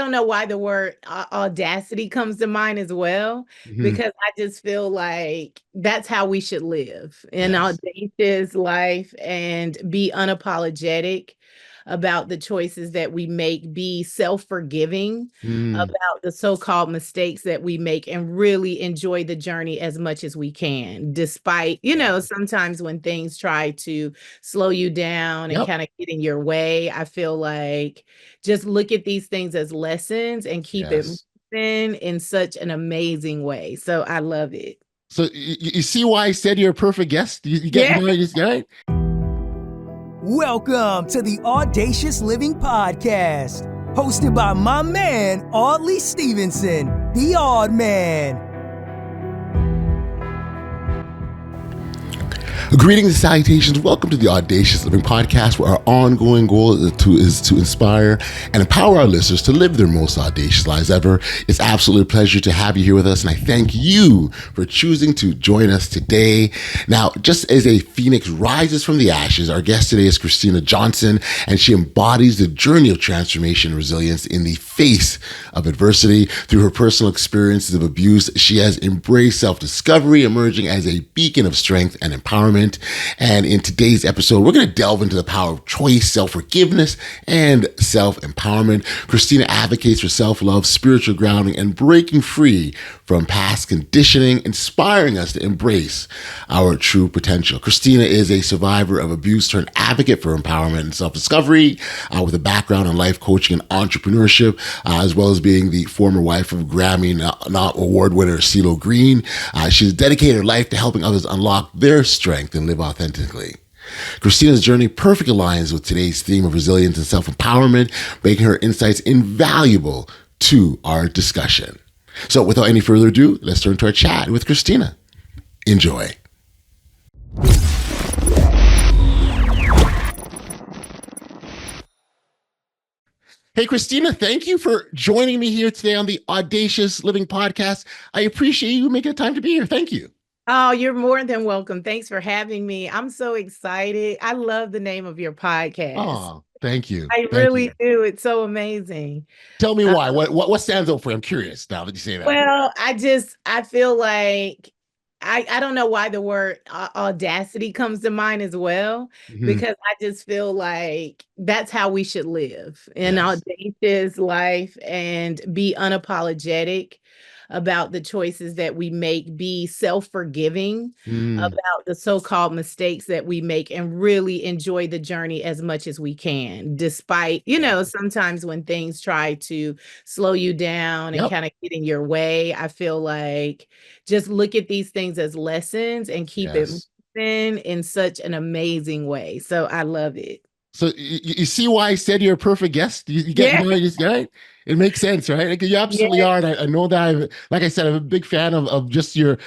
don't know why the word audacity comes to mind as well, Mhm. because I just feel like that's how we should live an Yes. audacious life and be unapologetic about the choices that we make, be self-forgiving Mm, about the so-called mistakes that we make, and really enjoy the journey as much as we can, despite, yeah. sometimes when things try to slow you down and Yep. kind of get in your way. I feel like just look at these things as lessons and keep it Yes. moving in such an amazing way. So I love it. So you see why I said you're a perfect guest? You Yeah. know, you just, right? Welcome to the Audacious Living Podcast, hosted by my man, Audley Stephenson, the Odd Man. Greetings and salutations. Welcome to the Audacious Living Podcast, where our ongoing goal is to inspire and empower our listeners to live their most audacious lives ever. It's absolutely a pleasure to have you here with us, and I thank you for choosing to join us today. Now, just as a phoenix rises from the ashes, our guest today is Christina Johnson, and she embodies the journey of transformation and resilience in the face of adversity. Through her personal experiences of abuse, she has embraced self-discovery, emerging as a beacon of strength and empowerment. And in today's episode, we're going to delve into the power of choice, self-forgiveness, and self-empowerment. Christina advocates for self-love, spiritual grounding, and breaking free from past conditioning, inspiring us to embrace our true potential. Christina is a survivor of abuse turned advocate for empowerment and self-discovery, with a background in life coaching and entrepreneurship, as well as being the former wife of Grammy Award winner CeeLo Green. She's dedicated her life to helping others unlock their strength and live authentically. Christina's journey perfectly aligns with today's theme of resilience and self-empowerment, making her insights invaluable to our discussion. So without any further ado, let's turn to our chat with Christina. Enjoy. Hey, Christina, thank you for joining me here today on the Audacious Living Podcast. I appreciate you making the time to be here. Thank you. Oh, you're more than welcome. Thanks for having me. I'm so excited. I love the name of your podcast. Oh, thank you. I Thank really you. do. It's so amazing. Tell me Uh, why. What stands out for you? I'm curious now that you say that. well, I feel like I don't know why the word audacity comes to mind as well, Mhm. because I just feel like that's how we should live an Yes. audacious life and be unapologetic about the choices that we make, be self-forgiving Mm, about the so-called mistakes that we make, and really enjoy the journey as much as we can, despite, yeah. sometimes when things try to slow you down and Yep. kind of get in your way. I feel like just look at these things as lessons and keep it Yes. moving in such an amazing way. So I love it. So you see why I said you're a perfect guest? You Yeah. know, you just, right? It makes sense, right? Like, you absolutely Yeah. are. And I know that like I said, I'm a big fan of just your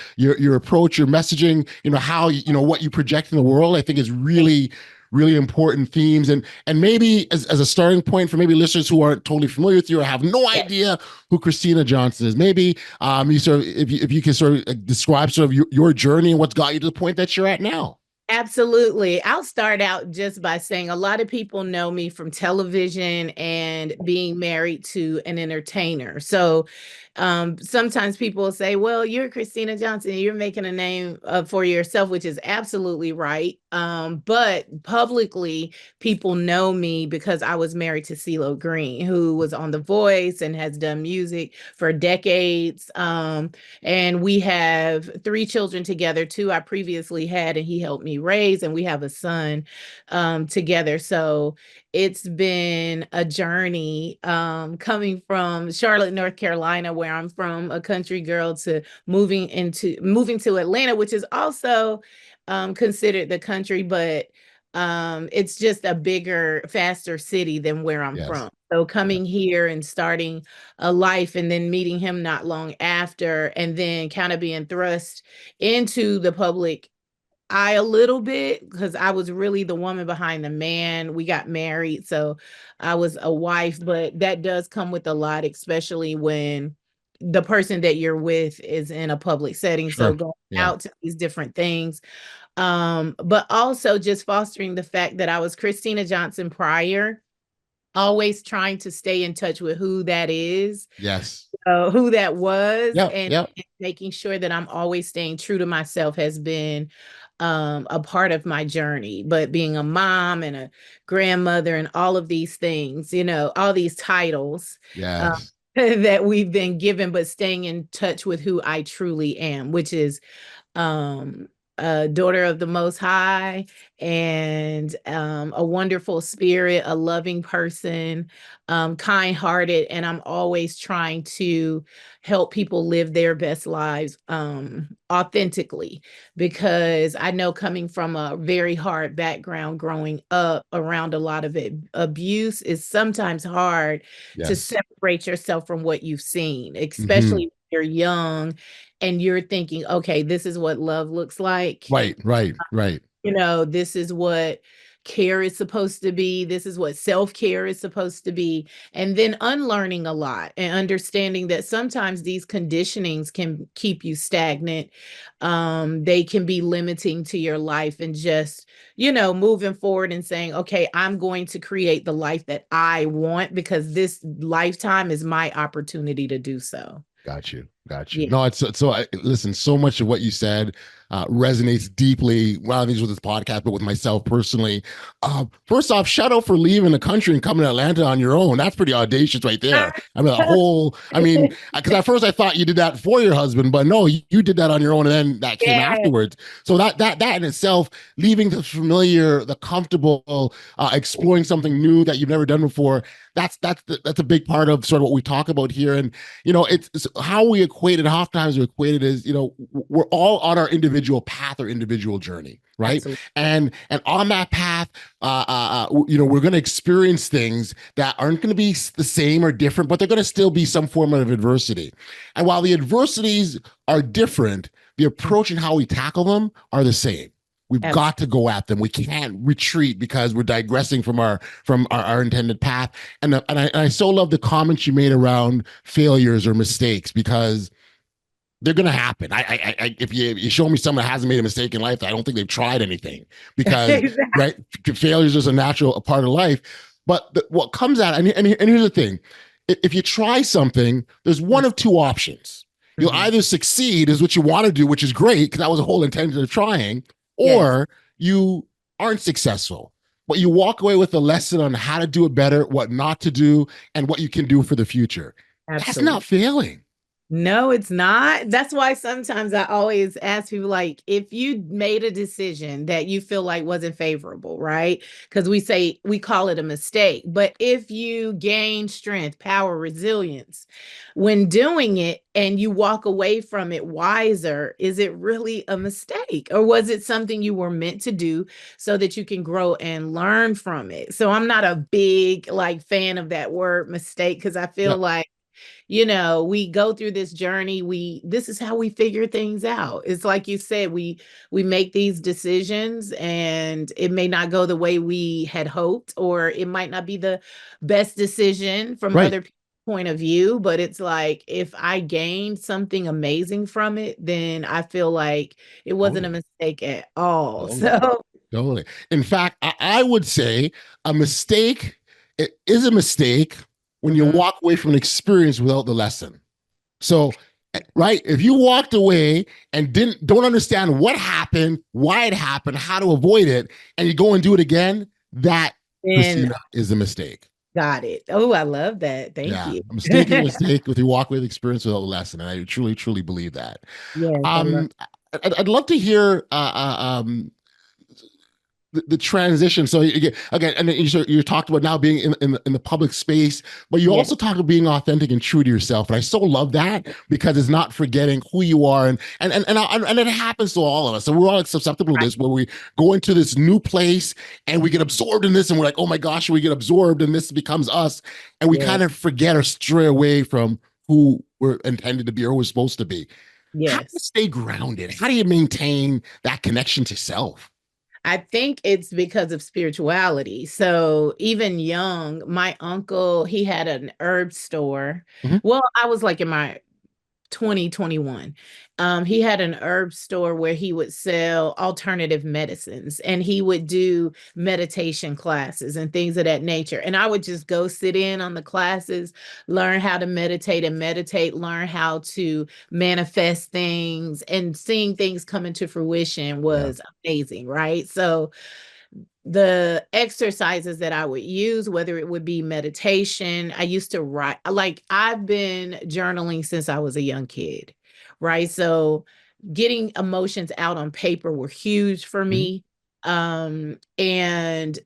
approach, your messaging, how, what you project in the world, I think is really, really important themes. And maybe as a starting point for maybe listeners who aren't totally familiar with you or have no Yeah. idea who Christina Johnson is, maybe you sort of, if you can sort of describe sort of your journey and what's got you to the point that you're at now. Absolutely. I'll start out just by saying a lot of people know me from television and being married to an entertainer. So sometimes people will say, well, you're Christina Johnson, you're making a name for yourself, which is absolutely right. But publicly, people know me because I was married to CeeLo Green, who was on The Voice and has done music for decades. And we have 3 children together, 2 I previously had, and he helped me raise, and we have a son together. So it's been a journey coming from Charlotte, North Carolina, where I'm from, a country girl, to moving to Atlanta, which is also considered the country, but it's just a bigger, faster city than where I'm Yes. from. So Yeah. coming here and starting a life, and then meeting him not long after, and then kind of being thrust into the public eye a little bit, because I was really the woman behind the man. We got married, so I was a wife, but that does come with a lot, especially when the person that you're with is in a public setting. So Sure. going Yeah. out to these different things, but also just fostering the fact that I was Christina Johnson prior, always trying to stay in touch with who that is, Yes. who that was, Yep. and Yep. making sure that I'm always staying true to myself has been a part of my journey. But being a mom and a grandmother and all of these things, all these titles Yes. that we've been given, but staying in touch with who I truly am, which is um a daughter of the Most High, and a wonderful spirit, a loving person, kind-hearted, and I'm always trying to help people live their best lives authentically, because I know, coming from a very hard background, growing up around a lot of abuse, is sometimes hard to Yes. separate yourself from what you've seen, Hmm. especially when you're young and you're thinking, okay, this is what love looks like. Right. Right. Right. This is what care is supposed to be. This is what self-care is supposed to be. And then unlearning a lot and understanding that sometimes these conditionings can keep you stagnant. They can be limiting to your life, and just, moving forward and saying, okay, I'm going to create the life that I want, because this lifetime is my opportunity to do so. Got you. Got you. Yeah. No, it's so. Listen, so much of what you said resonates deeply. Not only with this podcast, but with myself personally. First off, shout out for leaving the country and coming to Atlanta on your own. That's pretty audacious, right there. I mean, because at first I thought you did that for your husband, but no, you did that on your own, and then that came Yeah. afterwards. So that in itself, leaving the familiar, the comfortable, exploring something new that you've never done before. That's a big part of sort of what we talk about here. And it's how we equate it. Oftentimes we equate it as, we're all on our individual path or individual journey, right? Absolutely. And on that path, we're going to experience things that aren't going to be the same or different, but they're going to still be some form of adversity. And while the adversities are different, the approach and how we tackle them are the same. We've got to go at them. We can't retreat because we're digressing from our intended path. And I so love the comments you made around failures or mistakes, because they're going to happen. If you show me someone that hasn't made a mistake in life, I don't think they've tried anything, because Exactly. right, failures is a natural part of life. But what comes out, and here's the thing: if you try something, there's one of two options. You'll either succeed, is what you want to do, which is great, because that was the whole intention of trying, or you aren't successful, but you walk away with a lesson on how to do it better, what not to do, and what you can do for the future. Absolutely. That's not failing. No, it's not. That's why sometimes I always ask people, like, if you made a decision that you feel like wasn't favorable, right? Because we call it a mistake. But if you gain strength, power, resilience when doing it, and you walk away from it wiser, is it really a mistake? Or was it something you were meant to do so that you can grow and learn from it? So I'm not a big fan of that word mistake, because I feel like, we go through this journey. This is how we figure things out. It's like you said, we make these decisions, and it may not go the way we had hoped, or it might not be the best decision from other people's point of view. But it's like, if I gained something amazing from it, then I feel like it wasn't a mistake at all. Totally. In fact, I would say a mistake is a mistake when you walk away from an experience without the lesson. So, right, if you walked away and don't understand what happened, why it happened, how to avoid it, and you go and do it again, that, Christina, is a mistake. Got it. Oh, I love that. Thank you. A mistake is a mistake with your walk away experience without the lesson, and I truly, truly believe that. Yes, I'd love to hear the transition. So again, and you talked about now being in the public space, but you also talk about being authentic and true to yourself. And I so love that, because it's not forgetting who you are, and it happens to all of us. And we're all susceptible to this, where we go into this new place and we get absorbed in this, and we're like, oh my gosh, we get absorbed, and this becomes us, and we kind of forget or stray away from who we're intended to be or we're supposed to be. How do you stay grounded? How do you maintain that connection to self? I think it's because of spirituality. So even young, my uncle, he had an herb store. Well, I was like in my 2021. He had an herb store where he would sell alternative medicines, and he would do meditation classes and things of that nature. And I would just go sit in on the classes, learn how to meditate, learn how to manifest things, and seeing things come into fruition Yeah. was amazing, right? So the exercises that I would use, whether it would be meditation, I used to write, like I've been journaling since I was a young kid, right? So getting emotions out on paper were huge for Mhm. me. And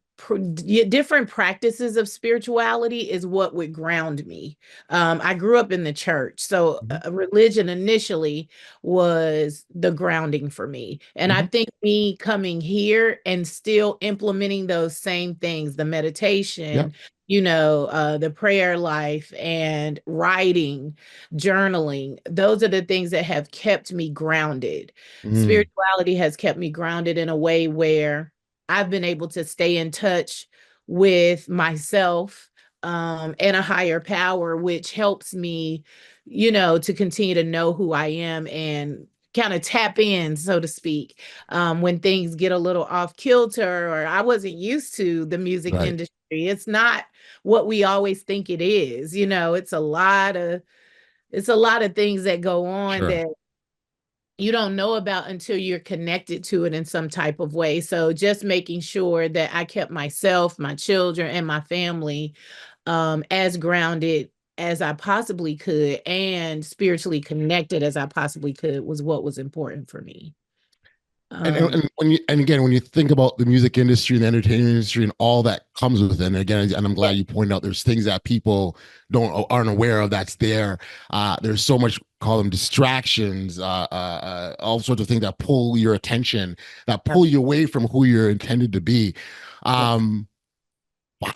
different practices of spirituality is what would ground me. I grew up in the church, so Mhm. religion initially was the grounding for me. And I Mhm. think me coming here and still implementing those same things, the Yeah. meditation, the prayer life and writing, journaling, those are the things that have kept me grounded. Mm. Spirituality has kept me grounded in a way where I've been able to stay in touch with myself, and a higher power, which helps me, to continue to know who I am and kind of tap in, so to speak, when things get a little off kilter or I wasn't used to the music Right. industry. It's not what we always think it is. It's a lot of things that go on Sure. that you don't know about until you're connected to it in some type of way. So just making sure that I kept myself, my children, and my family as grounded as I possibly could and spiritually connected as I possibly could was what was important for me. Um, And when you and again when you think about the music industry and the entertainment industry and all that comes with it, and again, and I'm yeah, glad you pointed out there's things that people aren't aware of that's there. There's so much, call them distractions, all sorts of things that pull your attention, that pull you away from who you're intended to be. yeah. Um,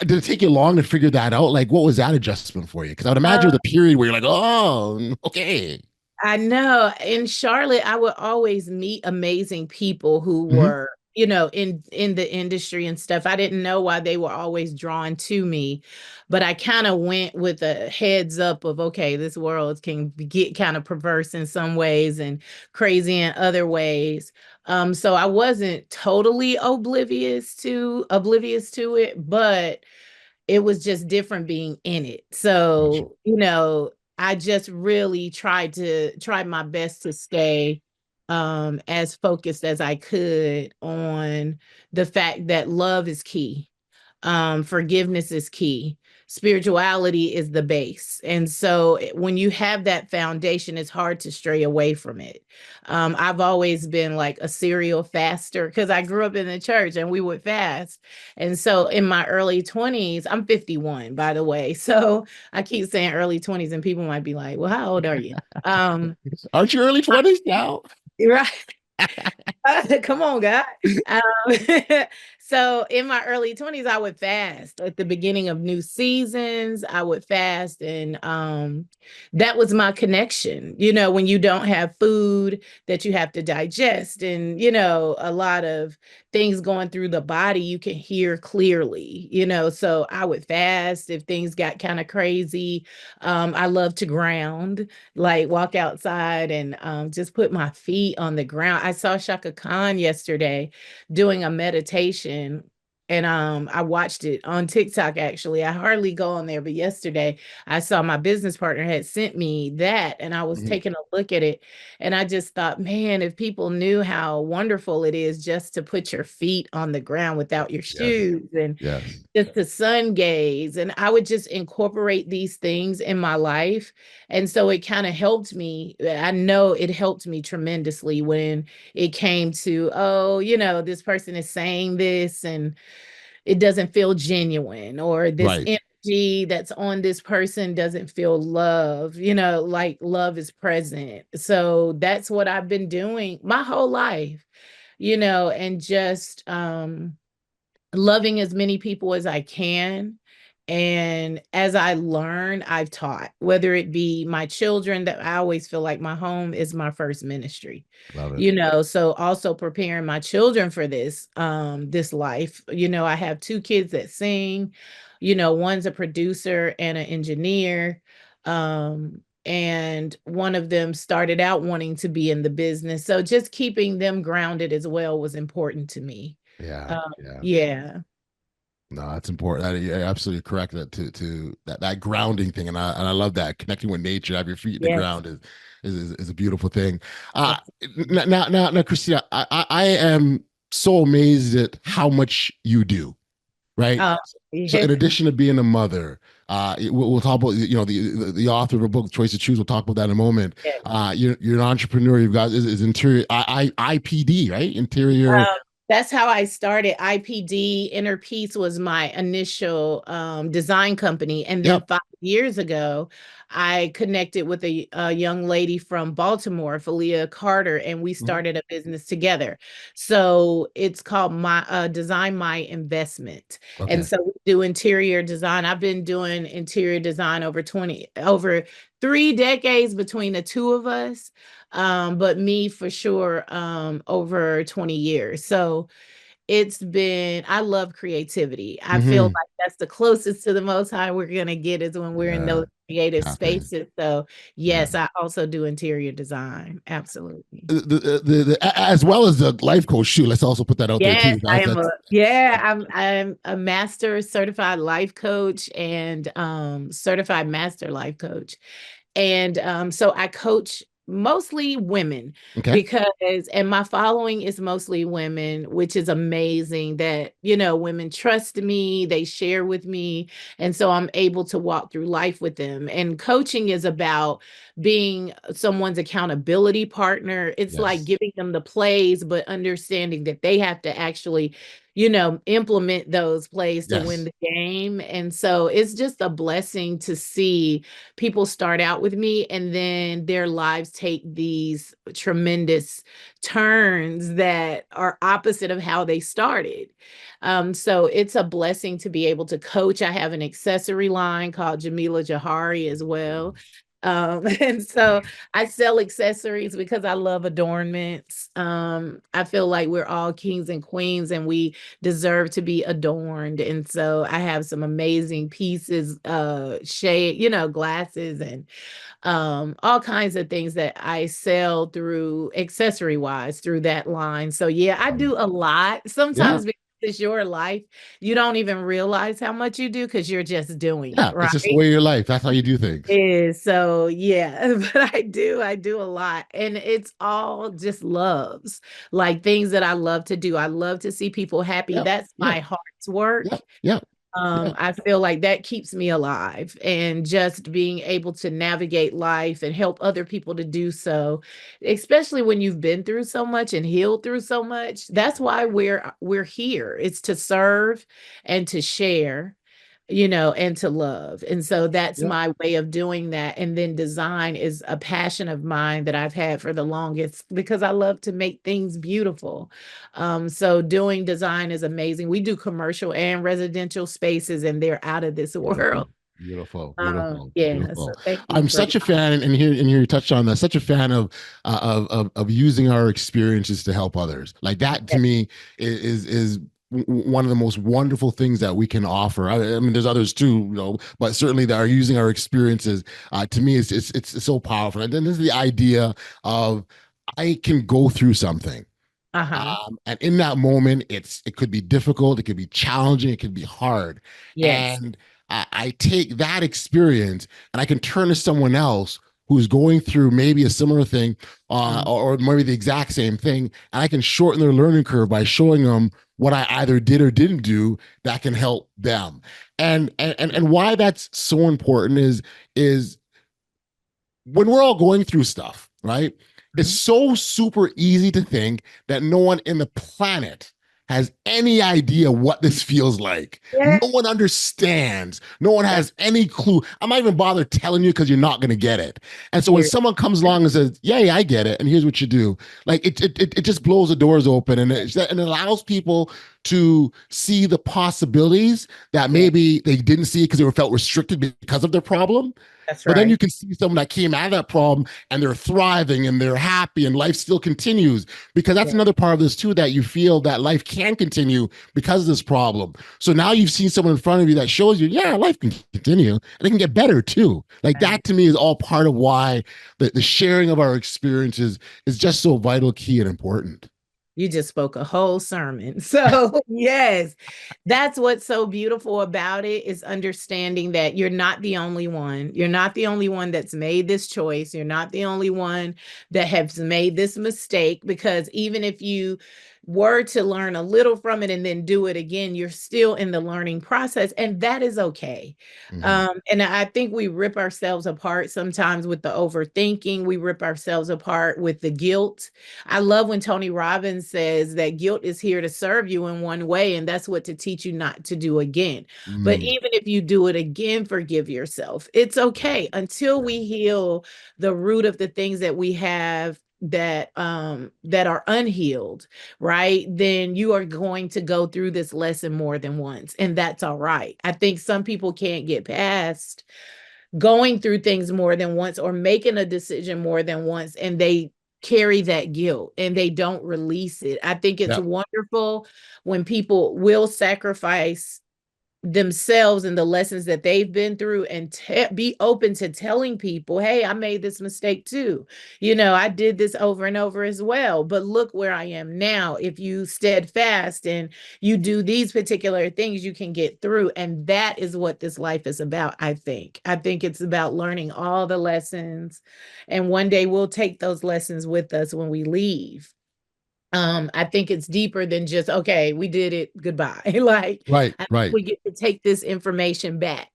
did it take you long to figure that out? Like, what was that adjustment for you? Because I would Uh, imagine the period where you're like, oh, okay. I know. In Charlotte, I would always meet amazing people who Hmm. were, in the industry and stuff. I didn't know why they were always drawn to me, but I kind of went with a heads up of, okay, this world can get kind of perverse in some ways and crazy in other ways. So I wasn't totally oblivious to it, but it was just different being in it. Gotcha. So, I just really tried my best to stay as focused as I could on the fact that love is key. Forgiveness is key. Spirituality is the base. And so when you have that foundation, it's hard to stray away from it. I've always been like a serial faster because I grew up in the church and we would fast. And so in my early 20s, I'm 51, by the way. So I keep saying early 20s, and people might be like, well, how old are you? Um, Aren't you early 20s now? right. Come on, God. Um, so in my early 20s, I would fast at the beginning of new seasons. I would fast, and that was my connection. When you don't have food that you have to digest, and a lot of things going through the body, you can hear clearly. So I would fast if things got kind of crazy. I love to ground, like walk outside and just put my feet on the ground. I saw Shaka Khan yesterday doing a meditation, and I watched it on TikTok. Actually, I hardly go on there, but yesterday I saw my business partner had sent me that, and I was Mhm. taking a look at it, and I just thought, man, if people knew how wonderful it is just to put your feet on the ground without your Yes. shoes and Yes. just the sun gaze. And I would just incorporate these things in my life. And so it kind of helped me. I know it helped me tremendously when it came to, oh, this person is saying this and it doesn't feel genuine, or this Right. energy that's on this person doesn't feel love, like love is present. So that's what I've been doing my whole life, and just loving as many people as I can. And as I learn, I've taught, whether it be my children, that I always feel like my home is my first ministry, Love it. so also preparing my children for this life. I have two kids that sing, one's a producer and an engineer. and one of them started out wanting to be in the business. So just keeping them grounded as well was important to me. Yeah. Um, Yeah. yeah. No, that's important. You're absolutely correct. That to that grounding thing, and I love that connecting with nature, have your feet in the Yes. ground is a beautiful thing. Yes. Now, Christina, I am so amazed at how much you do. Right. Uh, So, in yes. addition to being a mother, we'll talk about the author of a book, Choice to Choose. We'll talk about that in a moment. Yes. You're an entrepreneur. You've got is interior IPD, right? Interior. That's how I started. IPD Inner Peace was my initial design company. And then Yep. 5 years ago, I connected with a young lady from Baltimore, Felia Carter, and we Mhm. started a business together. So it's called my Design My Investment. And Okay. so we do interior design. I've been doing interior design over 3 decades between the two of us, but me for sure over 20 years. So I love creativity. I feel Hmm. like that's the closest to the most high we're going to get is when we're in Yeah. those creative Tap in. spaces. So Yeah. yes, I also do interior design. Absolutely. As well as the life coach. Shoot, let's also put that out there Yes, too. I That's am that's I'm a master certified life coach and certified master life coach. And so I coach mostly women okay. because, and my following is mostly women, which is amazing that, women trust me, they share with me. And so I'm able to walk through life with them. And coaching is about being someone's accountability partner. It's like Yes. giving them the plays, but understanding that they have to actually implement those plays to win Yes. the game. And so it's just a blessing to see people start out with me and then their lives take these tremendous turns that are opposite of how they started. So it's a blessing to be able to coach. I have an accessory line called Jamila Jahari as well. And so I sell accessories because I love adornments. I feel like we're all kings and queens and we deserve to be adorned. And so I have some amazing pieces, shade, glasses and all kinds of things that I sell through accessory wise through that line. So yeah, I do a lot. Yeah. Sometimes because it's your life, you don't even realize how much you do because you're just doing it, Yeah. It's right? just the way of your life. That's how you do things. Is so yeah, but I do a lot, and it's all just loves, like things that I love to do. I love to see people happy. Yep. That's Yep. my heart's work. Yep. Yep. Yep. I feel like that keeps me alive, and just being able to navigate life and help other people to do so, especially when you've been through so much and healed through so much. That's why we're here. It's to serve and to share, and to love. And so that's Yep. my way of doing that. And then design is a passion of mine that I've had for the longest because I love to make things beautiful. So doing design is amazing. We do commercial and residential spaces, and they're out of this Beautiful. world. Beautiful, beautiful, Yeah. So beautiful. thank you I'm for such a fan, and here you touched on that. Such a fan of using our experiences to help others. Like that to that. me is one of the most wonderful things that we can offer. I mean, there's others too, but certainly that are using our experiences. To me, it's so powerful. And then there's the idea of I can go through something. Uh-huh. And in that moment, it could be difficult, it could be challenging, it could be hard. Yes. And I take that experience and I can turn to someone else who's going through maybe a similar thing, Mhm. or maybe the exact same thing, and I can shorten their learning curve by showing them what I either did or didn't do that can help them. And why that's so important is when we're all going through stuff, right? It's Mhm. so super easy to think that no one in the planet has any idea what this feels like. Yeah. No one understands. No one has any clue. I'm not even bother telling you because you're not going to get it. And so when Here. someone comes along and says, "Yeah, I get it," and here's what you do, like it just blows the doors open, and it allows people to see the possibilities that Yeah. maybe they didn't see because they were felt restricted because of their problem. That's But then you right. can see someone that came out of that problem and they're thriving and they're happy and life still continues, because that's Yeah. another part of this too, that you feel that life can continue because of this problem. So now you've seen someone in front of you that shows you, yeah, life can continue and it can get better too. Like Right. that to me is all part of why the sharing of our experiences is just so vital, key, and important. You just spoke a whole sermon. So, yes, that's what's so beautiful about it is understanding that you're not the only one. You're not the only one that's made this choice. You're not the only one that has made this mistake, because even if you were to learn a little from it and then do it again, you're still in the learning process, and that is okay. Mm-hmm. And I think we rip ourselves apart sometimes with the overthinking. We rip ourselves apart with the guilt. I love when Tony Robbins says that guilt is here to serve you in one way, and that's what to teach you not to do again. But Mm-hmm. even if you do it again, forgive yourself. It's okay until we heal the root of the things that we have that are unhealed, right? Then you are going to go through this lesson more than once, and that's all right. I think some people can't get past going through things more than once or making a decision more than once, and they carry that guilt and they don't release it. I think it's Yeah. wonderful when people will sacrifice themselves and the lessons that they've been through and be open to telling people, hey, I made this mistake too. I did this over and over as well, but look where I am now. If you steadfast and you do these particular things, you can get through. And that is what this life is about. I think it's about learning all the lessons, and one day we'll take those lessons with us when we leave. I think it's deeper than just, okay, we did it, goodbye. Like, Right. I think Right. we get to take this information back.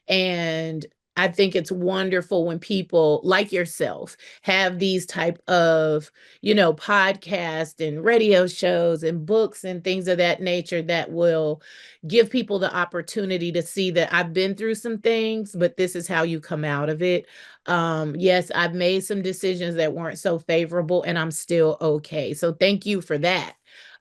And I think it's wonderful when people like yourself have these type of, podcast and radio shows and books and things of that nature that will give people the opportunity to see that I've been through some things, but this is how you come out of it. Yes, I've made some decisions that weren't so favorable, and I'm still okay. So thank you for that.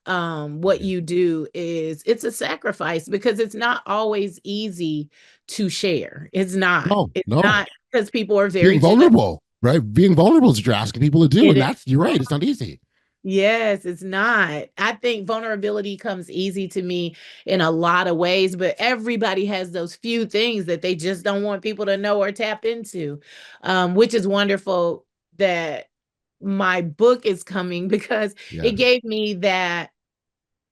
What you do is, it's a sacrifice, because it's not always easy to share. It's not. No, It's no. not, because people are very Being judgmental. vulnerable, right? Being vulnerable is what you're asking people to do. It And is. that's, you're right. It's not easy. Yes, it's not. I think vulnerability comes easy to me in a lot of ways, but everybody has those few things that they just don't want people to know or tap into, which is wonderful that my book is coming, because it Yes. gave me that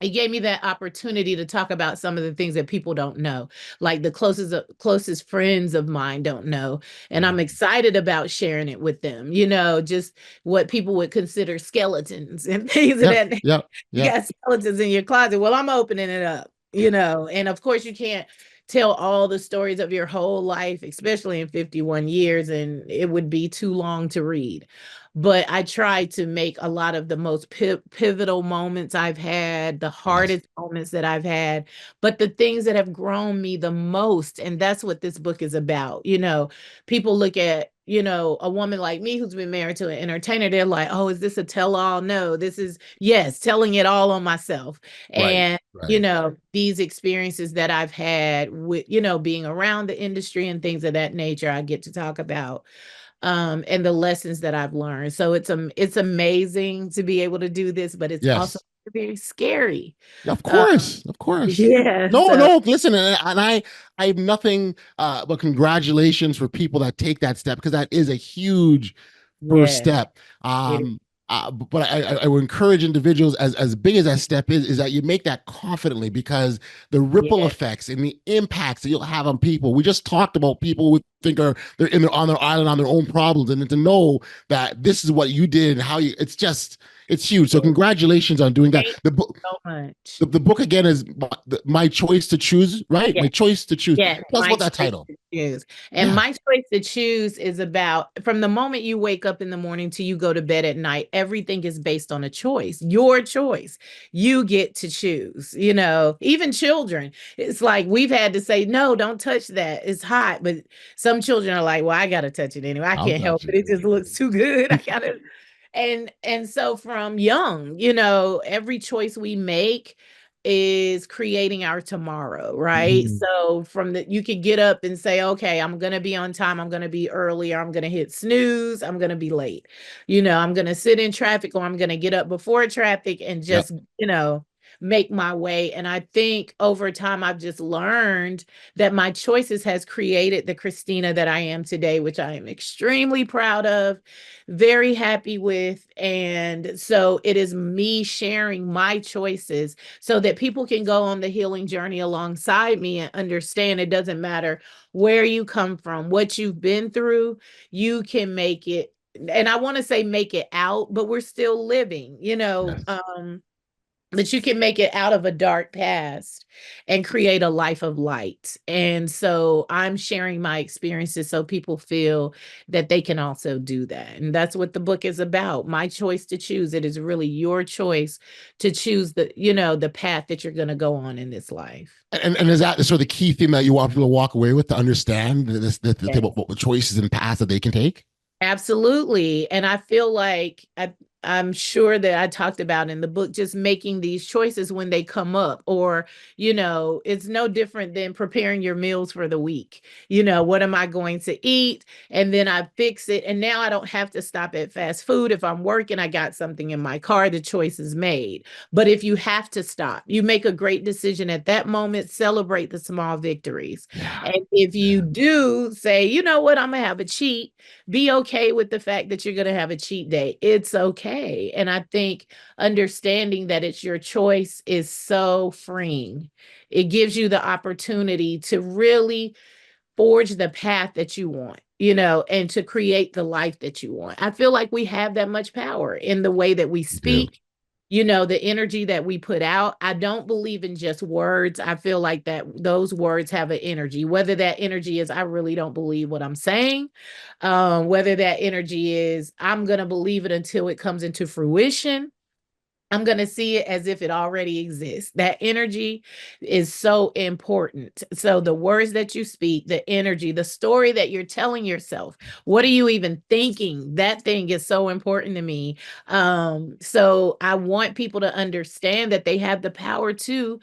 it gave me that opportunity to talk about some of the things that people don't know, like the closest friends of mine don't know, and I'm Mhm. excited about sharing it with them. Just what people would consider skeletons and things of Yep. that nature. Yep. You Yep. got skeletons in your closet. Well, I'm opening it up. And of course you can't tell all the stories of your whole life, especially in 51 years, and it would be too long to read. But I try to make a lot of the most pivotal moments I've had, the Yes. hardest moments that I've had, but the things that have grown me the most. And that's what this book is about. People look at, a woman like me who's been married to an entertainer, they're like, oh, is this a tell-all? No, this is, yes, telling it all on myself. Right. And Right. these experiences that I've had with, being around the industry and things of that nature, I get to talk about, and the lessons that I've learned. So it's amazing to be able to do this, but it's also Yes. very scary. Of Um, course. Of course. yeah. No, So no, listen, and I have nothing but congratulations for people that take that step, because that is a huge first yeah, step. it is. But I would encourage individuals, as big as that step is that you make that confidently, because the ripple Yeah. effects and the impacts that you'll have on people. We just talked about people who think they're on their island on their own problems, and then to know that this is what you did and how you, it's huge. So congratulations on doing that. Thank you The book. so much. The book again is my choice to choose, right? Yeah. My choice to choose. Yes, Tell us my about that choice title. to choose. And Yeah. my choice to choose is about, from the moment you wake up in the morning till you go to bed at night, everything is based on a choice, your choice. You get to choose, even children. It's like we've had to say, no, don't touch that. It's hot. But some children are like, well, I got to touch it anyway. I I'll can't help touch it. it. It just looks too good. I got to. And so from young, every choice we make is creating our tomorrow, right? Mhm. So you can get up and say, okay, I'm going to be on time. I'm going to be early, or I'm going to hit snooze. I'm going to be late. I'm going to sit in traffic, or I'm going to get up before traffic and Yep. just, make my way. And I think over time, I've just learned that my choices has created the Christina that I am today, which I am extremely proud of, very happy with. And so it is me sharing my choices so that people can go on the healing journey alongside me and understand it doesn't matter where you come from, what you've been through, you can make it. And I want to say make it out, but we're still living, Yes. that you can make it out of a dark past and create a life of light. And so I'm sharing my experiences so people feel that they can also do that. And that's what the book is about. My choice to choose. It is really your choice to choose the path that you're going to go on in this life. And is that sort of the key theme that you want people to walk away with, to understand Yes. what choices and paths that they can take? Absolutely. And I feel like I'm sure that I talked about in the book, just making these choices when they come up, or, it's no different than preparing your meals for the week. What am I going to eat? And then I fix it. And now I don't have to stop at fast food. If I'm working, I got something in my car, the choice is made. But if you have to stop, you make a great decision at that moment, celebrate the small victories. Yeah. And if you Yeah. do say, you know what, I'm going to have a cheat, be okay with the fact that you're going to have a cheat day. It's okay. And I think understanding that it's your choice is so freeing. It gives you the opportunity to really forge the path that you want, and to create the life that you want. I feel like we have that much power in the way that we You do. speak, the energy that we put out. I don't believe in just words. I feel like that those words have an energy, whether that energy is, I really don't believe what I'm saying. Whether that energy is, I'm going to believe it until it comes into fruition. I'm going to see it as if it already exists. That energy is so important. So the words that you speak, the energy, the story that you're telling yourself, what are you even thinking? That thing is so important to me. So I want people to understand that they have the power to,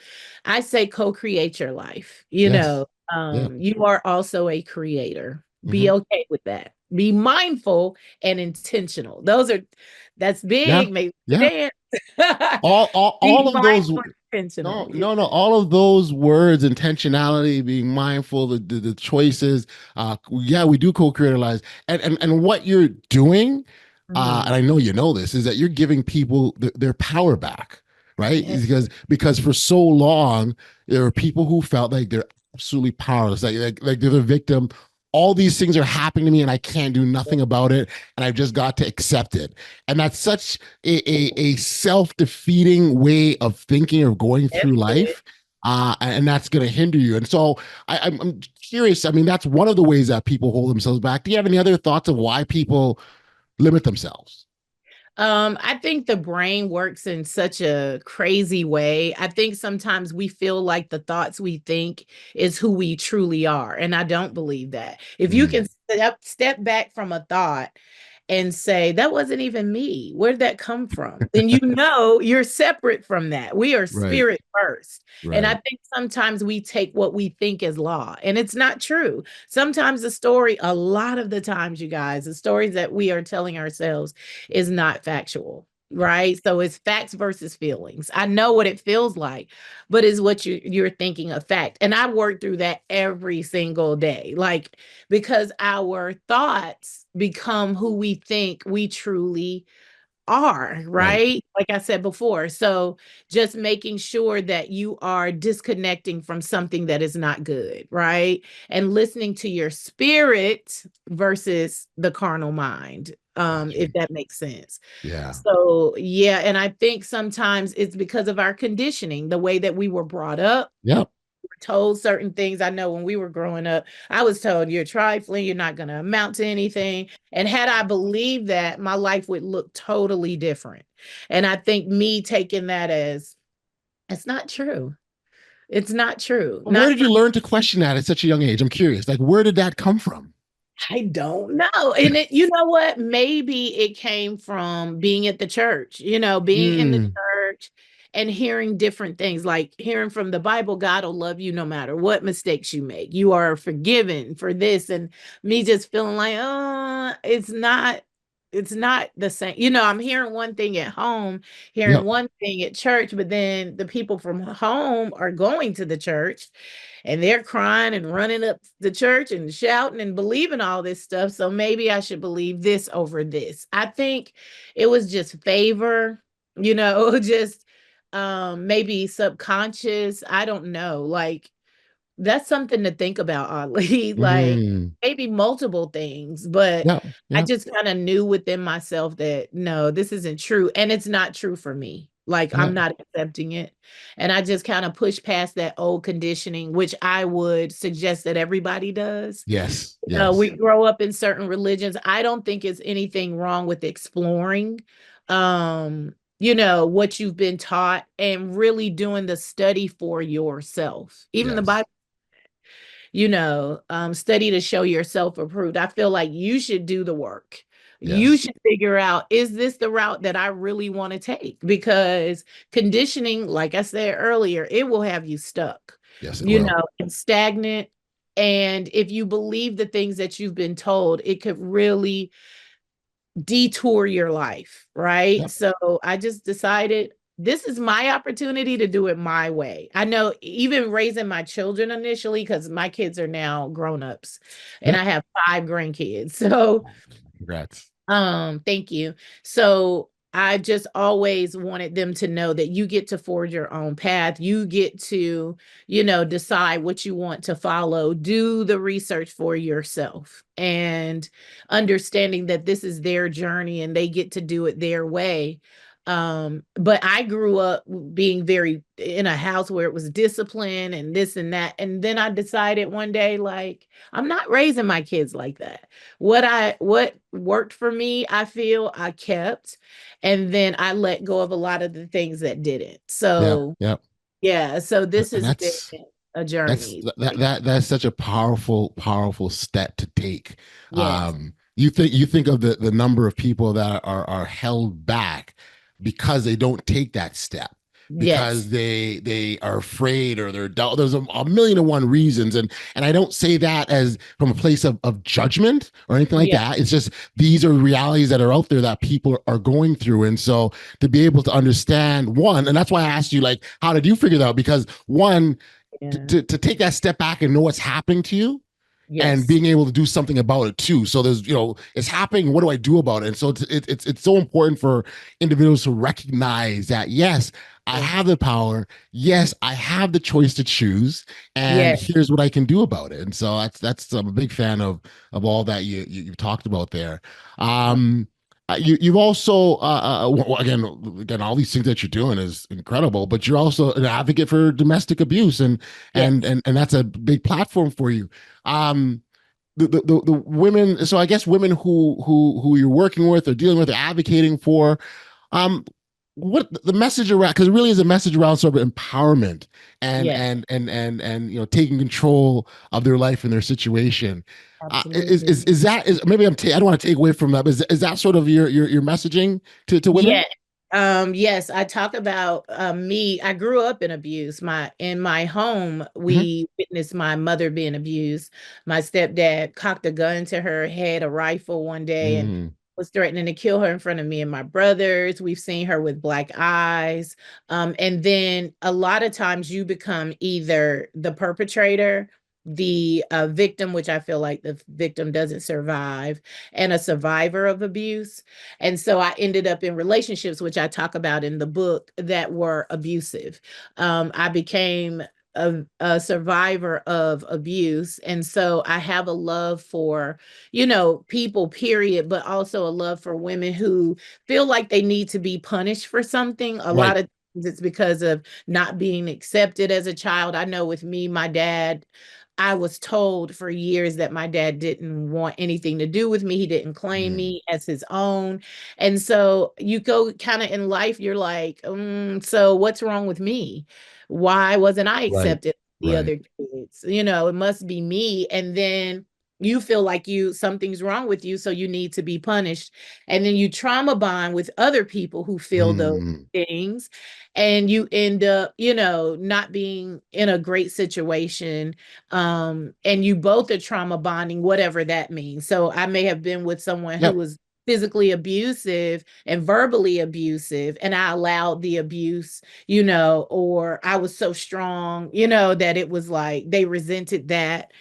I say, co-create your life. Yes. Yeah. You are also a creator. Be Hmm. okay with that. Be mindful and intentional. That's Yeah. big. Maybe Yeah. dance. All Be of those. mindful, No, intentional. Yeah. no, no. All of those words, intentionality, being mindful, the choices. Yeah, we do co-create our lives, and what you're doing, Mhm. and I know you know this, is that you're giving people their power back, right? Yeah. Because for so long there are people who felt like they're absolutely powerless, like they're the victim. All these things are happening to me, and I can't do nothing about it, and I've just got to accept it. And that's such a self-defeating way of thinking or going That's through it. life, and that's going to hinder you. And so I'm curious. I mean, that's one of the ways that people hold themselves back. Do you have any other thoughts of why people limit themselves? I think the brain works in such a crazy way. I think sometimes we feel like the thoughts we think is who we truly are. And I don't believe that. If you Mm, can step back from a thought and say, that wasn't even me. Where'd that come from? Then you're separate from that. We are right, spirit first. And I right. think sometimes we take what we think as law, and it's not true. Sometimes a lot of the times, you guys, the stories that we are telling ourselves is not factual. Right. So it's facts versus feelings. I know what it feels like, but is what you're thinking a fact. And I work through that every single day. Like, because our thoughts become who we think we truly are, Right. right? Like I said before. So just making sure that you are disconnecting from something that is not good, right? And listening to your spirit versus the carnal mind, Gotcha. if that makes sense. Yeah. So, yeah, and I think sometimes it's because of our conditioning, the way that we were brought up, Yep. told certain things. I know when we were growing up, I was told you're trifling, you're not going to amount to anything. And had I believed that, my life would look totally different. And I think me taking that as, it's not true. It's not true. Where Not did for you learn to question that at such a young age? I'm curious. Like, where did that come from? I don't know. And you know what? Maybe it came from being at the church, being in the Mm, church and hearing different things, like hearing from the Bible, God will love you no matter what mistakes you make. You are forgiven for this. And me just feeling like, oh, it's not the same. I'm hearing one thing at home, hearing Yep. one thing at church, but then the people from home are going to the church and they're crying and running up the church and shouting and believing all this stuff. So maybe I should believe this over this. I think it was just favor, just maybe subconscious. I don't know. Like, that's something to think about, oddly. Like, Mm. maybe multiple things, but Yeah. I Yeah. just kind of knew within myself that no, this isn't true. And it's not true for me. Like, Yeah. I'm not accepting it. And I just kind of pushed past that old conditioning, which I would suggest that everybody does. Yes. We Yes. grow up in certain religions. I don't think it's anything wrong with exploring, what you've been taught and really doing the study for yourself. Even the Yes. Bible, study to show yourself approved. I feel like you should do the work. You Yes. should figure out, is this the route that I really want to take? Because conditioning, like I said earlier, it will have you stuck, Yes, it will. and stagnant. And if you believe the things that you've been told, it could really detour your life, right? Yep. So I just decided this is my opportunity to do it my way. I know even raising my children initially, because my kids are now grown-ups and Yep. I have 5 grandkids. So Congrats. thank you. So I just always wanted them to know that you get to forge your own path. You get to, decide what you want to follow. Do the research for yourself and understanding that this is their journey and they get to do it their way. But I grew up being very in a house where it was discipline and this and that. And then I decided one day, like, I'm not raising my kids like that. What worked for me, I feel I kept, and then I let go of a lot of the things that didn't. Yeah. So Yeah. yeah, so this And has been a that's journey. that Like, that that's such a powerful step to take. yes, You think of the number of people that are held back because they don't take that step, because yes, they are afraid or they're doubt. There's a million and one reasons, and I don't say that as from a place of judgment or anything like yeah, that. It's just these are realities that are out there that people are going through, and so to be able to understand one, and that's why I asked you, like, how did you figure that out? Because one, yeah, to take that step back and know what's happening to you and yes, being able to do something about it too. So there's, it's happening. What do I do about it? And so it's so important for individuals to recognize that, yes, I yes, have the power. Yes, I have the choice to choose, and yes, here's what I can do about it. And so that's I'm a big fan of all that you've talked about there. You've also again all these things that you're doing is incredible, but you're also an advocate for domestic abuse, and and yes, and and that's a big platform for you. um the women, so I guess women who you're working with or dealing with or advocating for, um what the message around, because it really is a message around sort of empowerment and yes, taking control of their life and their situation. absolutely. Is that, is maybe I don't want to take away from that, but is that sort of your messaging to women? Yeah. Yes, I talk about me. I grew up in abuse. In my home, Mhm. we witnessed my mother being abused. My stepdad cocked a gun to her head, a rifle one day, and Mm. was threatening to kill her in front of me and my brothers. We've seen her with black eyes. And then a lot of times you become either the perpetrator, the victim, which I feel like the victim doesn't survive, and a survivor of abuse. And so I ended up in relationships, which I talk about in the book, that were abusive. I became a survivor of abuse. And so I have a love for, people, period, but also a love for women who feel like they need to be punished for something. A Right. lot of times it's because of not being accepted as a child. I know with me, my dad, I was told for years that my dad didn't want anything to do with me. He didn't claim Mm. me as his own. And so you go kind of in life, you're like, so what's wrong with me? Why wasn't I Right. accepted the Right. other kids? It must be me. And then You feel like something's wrong with you, so you need to be punished. And then you trauma bond with other people who feel those Mm, things. And you end up, not being in a great situation. And you both are trauma bonding, whatever that means. So I may have been with someone who yep. was physically abusive and verbally abusive, and I allowed the abuse, or I was so strong, that it was like they resented that.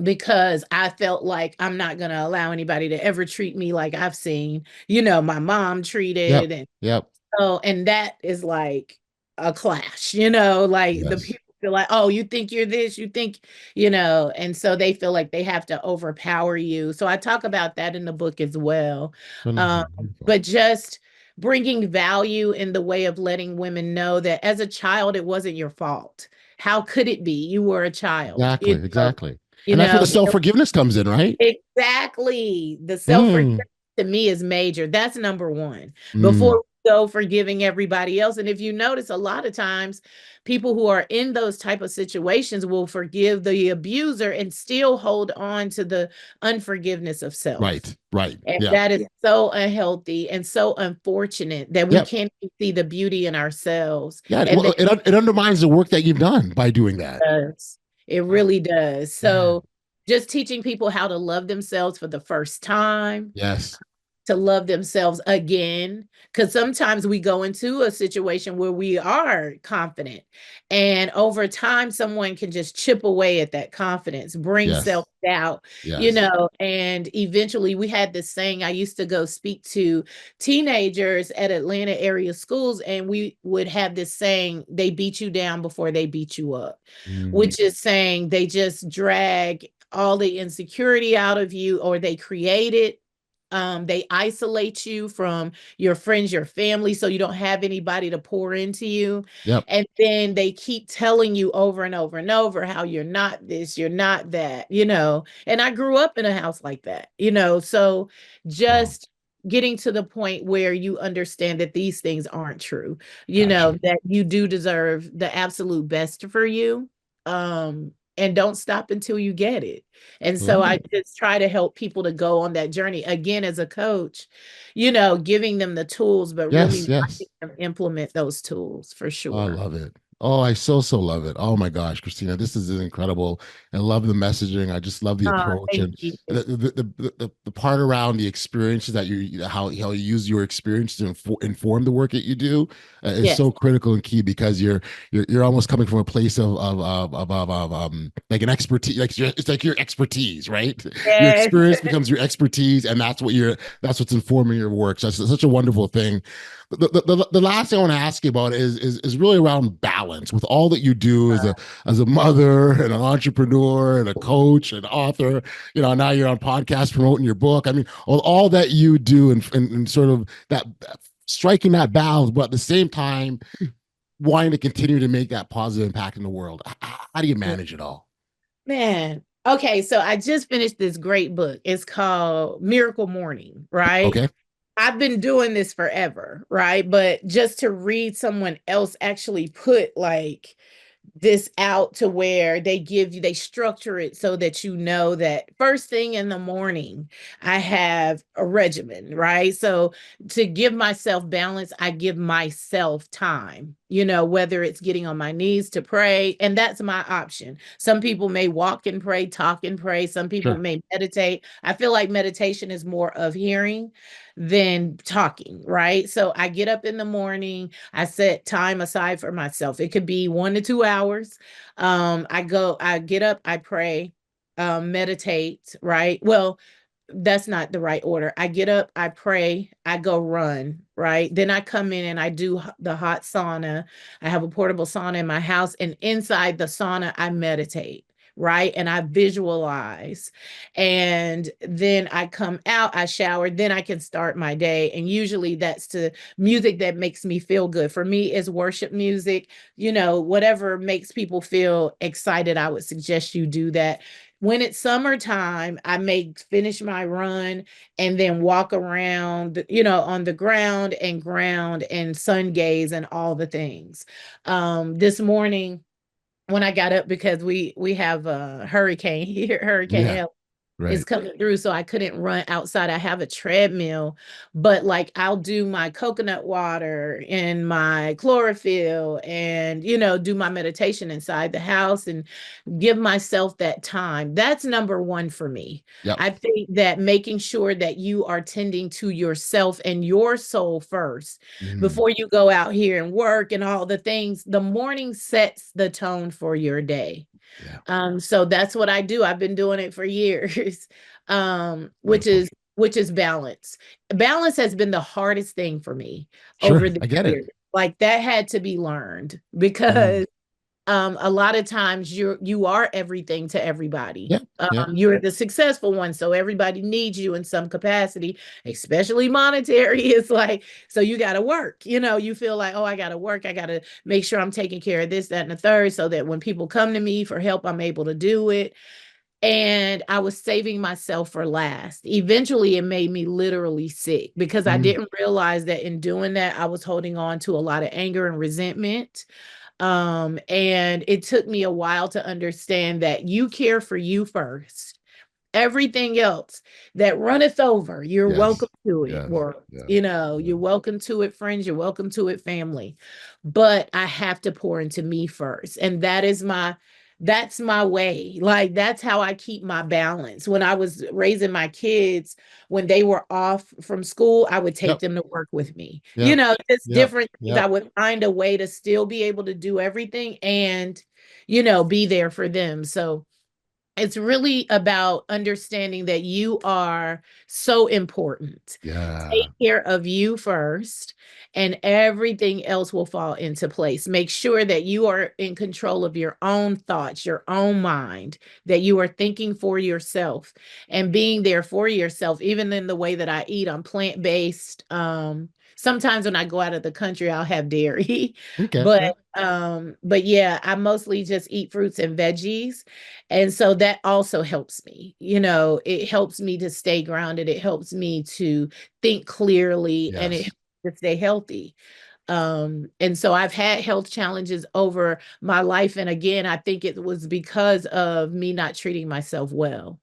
Because I felt like I'm not going to allow anybody to ever treat me like I've seen, my mom Yep. treated. And Yep. so, and that is like a clash, like the Yes. people feel like, oh, you think you're this, you think, and so they feel like they have to overpower you. So I talk about that in the book as well. Um, Wonderful. Wonderful. but just bringing value in the way of letting women know that as a child, it wasn't your fault. How could it be? You were a child, Exactly. Exactly. you And that's where know, the self-forgiveness comes in, right? exactly. The Mm, self-forgiveness to me is major. That's number one. mm, Before we go forgiving everybody else. And if you notice, a lot of times people who are in those type of situations will forgive the abuser and still hold on to the unforgiveness of self. right. Right. And Yeah. that is so unhealthy and so unfortunate that we Yep. can't even see the beauty in ourselves. Yeah. And Well, it undermines the work that you've done by doing that. does. It Right. really does. Yeah. So just teaching people how to love themselves for the first time, Yes. to love themselves again. Because sometimes we go into a situation where we are confident, and over time, someone can just chip away at that confidence, bring Yes. self doubt, Yes. and eventually we had this saying. I used to go speak to teenagers at Atlanta area schools, and we would have this saying: they beat you down before they beat you up, Mm, which is saying they just drag all the insecurity out of you, or they create it. They isolate you from your friends, your family, so you don't have anybody to pour into you. yep. And then they keep telling you over and over and over how you're not this, you're not that. And I grew up in a house like that. So Wow. just getting to the point where you understand that these things aren't true, Gotcha. that you do deserve the absolute best for you. And don't stop until you get it. And so Love I it. just try to help people to go on that journey again as a coach, giving them the tools, but really Yes. watching Yes. them implement those tools for Oh, I sure. love it. Oh, I so love it. Oh my gosh, Christina, this is incredible. I love the messaging. I just love the approach Thank and you. the part around the experiences that how you use your experience to inform the work that you do is Yes. so critical and key because you're almost coming from a place of like an expertise, like it's like your expertise, right? Your Yes. experience becomes your expertise, and that's what's informing your work. So it's such a wonderful thing. The last thing I want to ask you about is really around balance with all that you do as a mother and an entrepreneur and a coach and author. Now you're on podcast promoting your book. I mean, all that you do and sort of that striking that balance, but at the same time wanting to continue to make that positive impact in the world. How do you manage it all? Man. Okay, so I just finished this great book. It's called Miracle Morning, right? Okay. I've been doing this forever, right? But just to read someone else actually put like this out to where they structure it so that that first thing in the morning, I have a regimen, right? So to give myself balance, I give myself time, whether it's getting on my knees to pray, and that's my option. Some people may walk and pray, talk and pray. Some people Sure. may meditate. I feel like meditation is more of hearing than talking, right? So I get up in the morning, I set time aside for myself. It could be 1 to 2 hours. I get up, I pray, meditate, right? Well, that's not the right order. I get up, I pray, I go run, right? Then I come in and I do the hot sauna. I have a portable sauna in my house, and inside the sauna, I meditate, right? And I visualize. And then I come out, I shower, then I can start my day. And usually that's to music that makes me feel good. For me, is worship music, whatever makes people feel excited. I would suggest you do that. When it's summertime, I may finish my run and then walk around, on the ground and sun gaze and all the things. This morning, when I got up because we have a hurricane here, Yeah. Hurricane is Right. coming through, so I couldn't run outside. I have a treadmill, but like I'll do my coconut water and my chlorophyll and do my meditation inside the house and give myself that time. That's number one for me. Yep. I think that making sure that you are tending to yourself and your soul first Mm. before you go out here and work and all the things, the morning sets the tone for your day. Yeah. So that's what I do. I've been doing it for years. Which Wonderful. is balance. Balance has been the hardest thing for me Sure. over the I get it. years. Like that had to be learned Mm. because a lot of times you are everything to everybody. Yeah. Yeah. You're the successful one, so everybody needs you in some capacity, especially monetary. It's like, so you got to work. You feel like, oh, I got to work. I got to make sure I'm taking care of this, that, and the third, so that when people come to me for help, I'm able to do it. And I was saving myself for last. Eventually, it made me literally sick because I Mm. didn't realize that in doing that, I was holding on to a lot of anger and resentment. And it took me a while to understand that you care for you first. Everything else that runneth over, you're welcome Yes. to it, Yes. world. Yes. You're welcome to it, friends. You're welcome to it, family. But I have to pour into me first. And that's my way. Like that's how I keep my balance. When I was raising my kids, when they were off from school, I would take Yep. them to work with me. Yep. Just Yep. different things. I Yep. would find a way to still be able to do everything and, be there for them. So it's really about understanding that you are so important. Take Yeah. care of you first, and everything else will fall into place. Make sure that you are in control of your own thoughts, your own mind, that you are thinking for yourself and being there for yourself, even in the way that I eat. I'm plant-based. Sometimes when I go out of the country, I'll have dairy, Okay. but Yeah. but yeah, I mostly just eat fruits and veggies. And so that also helps me. It helps me to stay grounded. It helps me to think clearly and it Yes. helps me to stay healthy. And so I've had health challenges over my life. And again, I think it was because of me not treating myself well.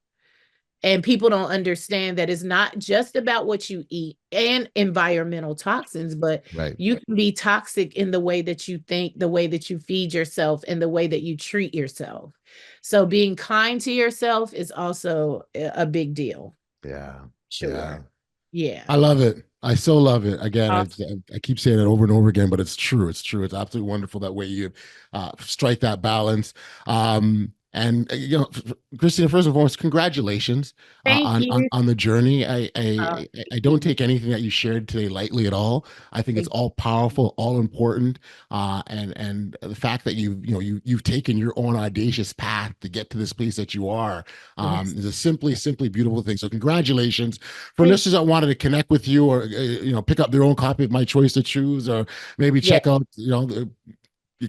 And people don't understand that it's not just about what you eat and environmental toxins, but Right. you can be toxic in the way that you think, the way that you feed yourself, and the way that you treat yourself. So being kind to yourself is also a big deal. Yeah. Yeah. Sure. Yeah. I love it. I so love it. Again, Uh, I keep saying it over and over again, but it's true. It's true. It's absolutely wonderful that way you strike that balance. And Christina, first and foremost, congratulations Thank you. on the journey. I Thank don't you. take anything that you shared today lightly at all. I think it's Thank all powerful, all important, and the fact that you've taken your own audacious path to get to this place that you are you. Yes. is a simply beautiful thing. So congratulations. For Thank listeners that wanted to connect with you or pick up their own copy of My Choice to Choose, or maybe you. check out your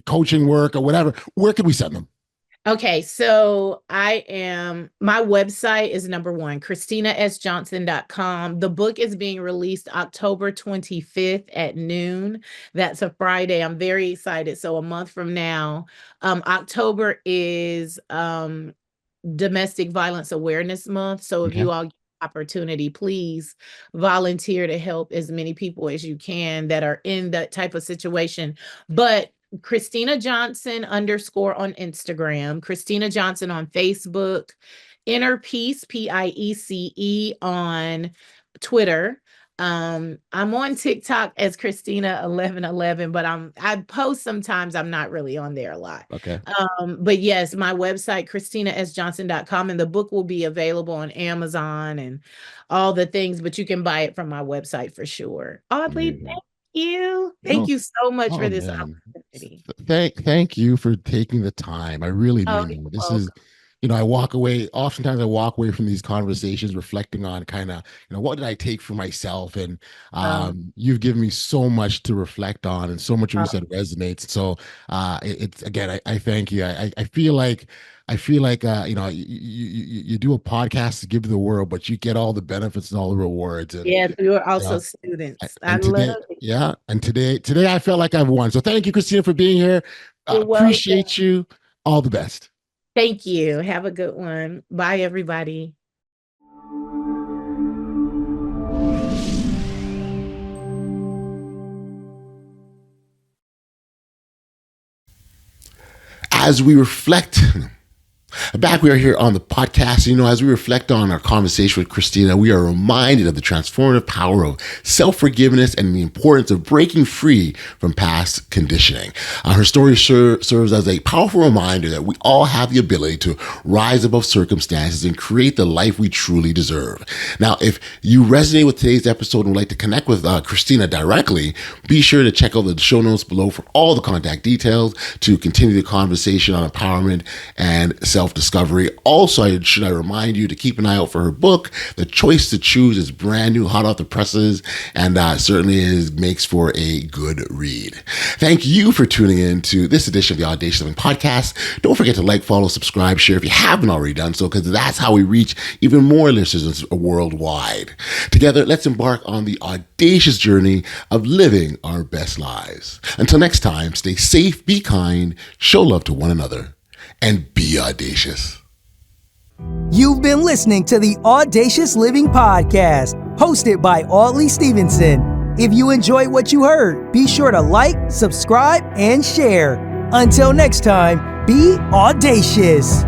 coaching work or whatever, where can we send them? Okay, so my website is number one, ChristinaSJohnson.com. The book is being released October 25th at noon. That's a Friday. I'm very excited. So a month from now, October is Domestic Violence Awareness Month. So if Okay. you all get the opportunity, please volunteer to help as many people as you can that are in that type of situation. But Christina Johnson _ on Instagram, Christina Johnson on Facebook, Inner Peace, PIECE on Twitter. I'm on TikTok as Christina1111, but I post sometimes. I'm not really on there a lot. Okay. But yes, my website, ChristinaSJohnson.com, and the book will be available on Amazon and all the things, but you can buy it from my website for sure. Audley, Amazing. thank you. Thank No. you so much for Oh this man. opportunity. Thank you for taking the time. I really Oh, mean you're that. This is, welcome. oftentimes I walk away from these conversations reflecting on kind of, what did I take for myself? And Um, you've given me so much to reflect on, and so much of what you uh, said resonates. So it's again, I thank you. I feel like you do a podcast to give to the world, but you get all the benefits and all the rewards. And yes, we were you know, also students. I and love today, it. yeah, and today I felt like I've won. So thank you, Christina, for being here. You're welcome. Appreciate you. All the best. Thank you. Have a good one. Bye, everybody. As we reflect, back we are here on the podcast. As we reflect on our conversation with Christina, we are reminded of the transformative power of self-forgiveness and the importance of breaking free from past conditioning. Her story serves as a powerful reminder that we all have the ability to rise above circumstances and create the life we truly deserve. Now, if you resonate with today's episode and would like to connect with Christina directly, be sure to check out the show notes below for all the contact details to continue the conversation on empowerment and self-discovery. Also, should I remind you to keep an eye out for her book. The Choice to Choose is brand new, hot off the presses, and certainly makes for a good read. Thank you for tuning in to this edition of the Audacious Living Podcast. Don't forget to like, follow, subscribe, share if you haven't already done so, because that's how we reach even more listeners worldwide. Together, let's embark on the audacious journey of living our best lives. Until next time, stay safe, be kind, show love to one another, and be audacious. You've been listening to the Audacious Living Podcast, hosted by Audley Stephenson. If you enjoyed what you heard, be sure to like, subscribe, and share. Until next time, be audacious.